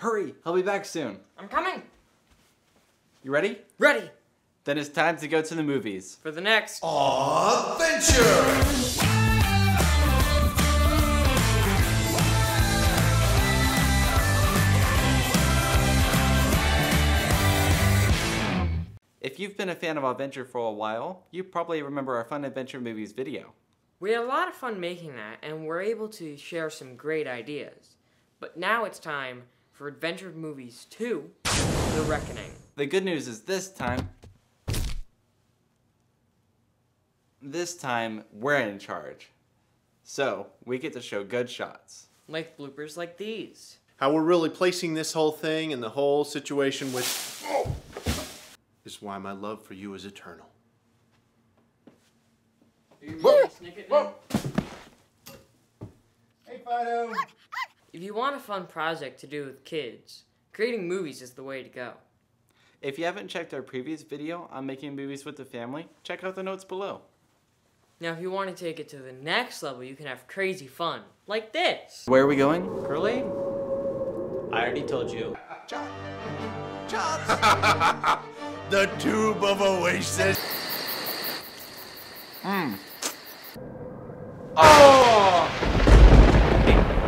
Hurry, I'll be back soon. I'm coming. You ready? Ready. Then it's time to go to the movies. For the next AweVenture! If you've been a fan of AweVenture for a while, you probably remember our Fun Adventure Movies video. We had a lot of fun making that, and we're able to share some great ideas. But now it's time for Adventure Movies 2, The Reckoning. The good news is this time, we're in charge. So, we get to show good shots. Like bloopers like these. How we're really placing this whole thing and the whole situation with... is why my love for you is eternal. Whoa! Hey, Fido! If you want a fun project to do with kids, creating movies is the way to go. If you haven't checked our previous video on making movies with the family, check out the notes below. Now if you want to take it to the next level, you can have crazy fun, like this. Where are we going, Curly? I already told you. Chops! The tube of Oasis. Oh!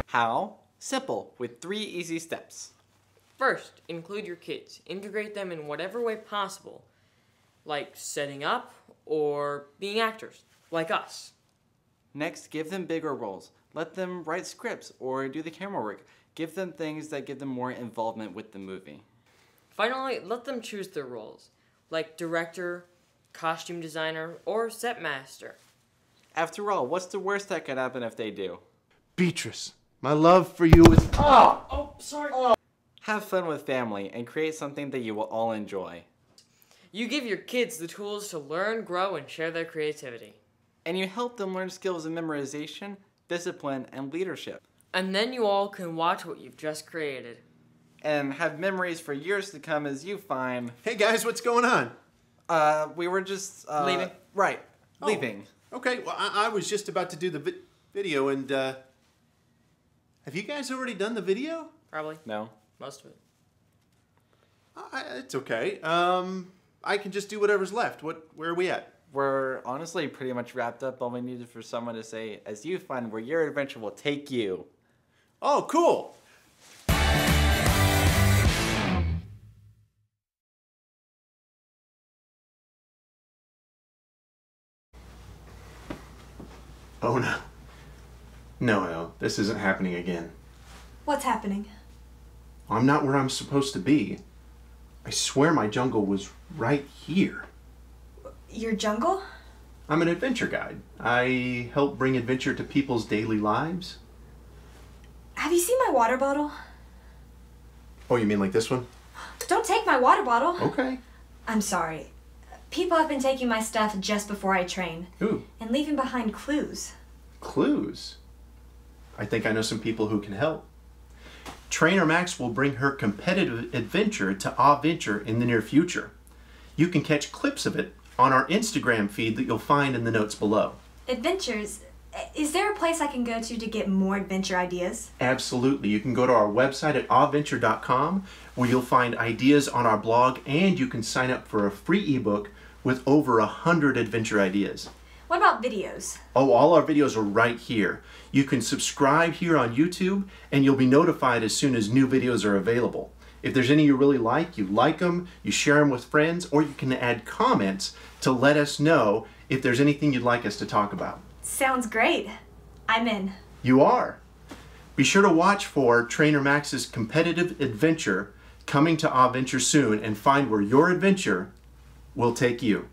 How? Simple, with 3 easy steps. First, include your kids. Integrate them in whatever way possible, like setting up or being actors, like us. Next, give them bigger roles. Let them write scripts or do the camera work. Give them things that give them more involvement with the movie. Finally, let them choose their roles, like director, costume designer, or set master. After all, what's the worst that could happen if they do? Beatrice, my love for you is... Oh, sorry. Have fun with family and create something that you will all enjoy. You give your kids the tools to learn, grow, and share their creativity. And you help them learn skills in memorization, discipline, and leadership. And then you all can watch what you've just created. And have memories for years to come as you find... Hey guys, what's going on? We were just... Leaving? Right, Oh. leaving. Okay, well, I was just about to do the video and, have you guys already done the video? Probably. No. Most of it. It's okay. I can just do whatever's left. Where are we at? We're honestly pretty much wrapped up. All we needed for someone to say, as you find where your adventure will take you. Oh, cool. Oh no. No, this isn't happening again. What's happening? I'm not where I'm supposed to be. I swear my jungle was right here. Your jungle? I'm an adventure guide. I help bring adventure to people's daily lives. Have you seen my water bottle? Oh, you mean like this one? Don't take my water bottle. Okay. I'm sorry. People have been taking my stuff just before I train. Ooh, And leaving behind clues. clues. I think I know some people who can help. Trainer Max will bring her competitive adventure to AweVenture in the near future. You can catch clips of it on our Instagram feed that you'll find in the notes below. Adventures? Is there a place I can go to get more adventure ideas? Absolutely. You can go to our website at aweventure.com where you'll find ideas on our blog and you can sign up for a free ebook with over 100 adventure ideas. What about videos? Oh, all our videos are right here. You can subscribe here on YouTube and you'll be notified as soon as new videos are available. If there's any you really like, you like them, you share them with friends, or you can add comments to let us know if there's anything you'd like us to talk about. Sounds great. I'm in. You are. Be sure to watch for Trainer Max's competitive adventure coming to AweVenture soon and find where your adventure will take you.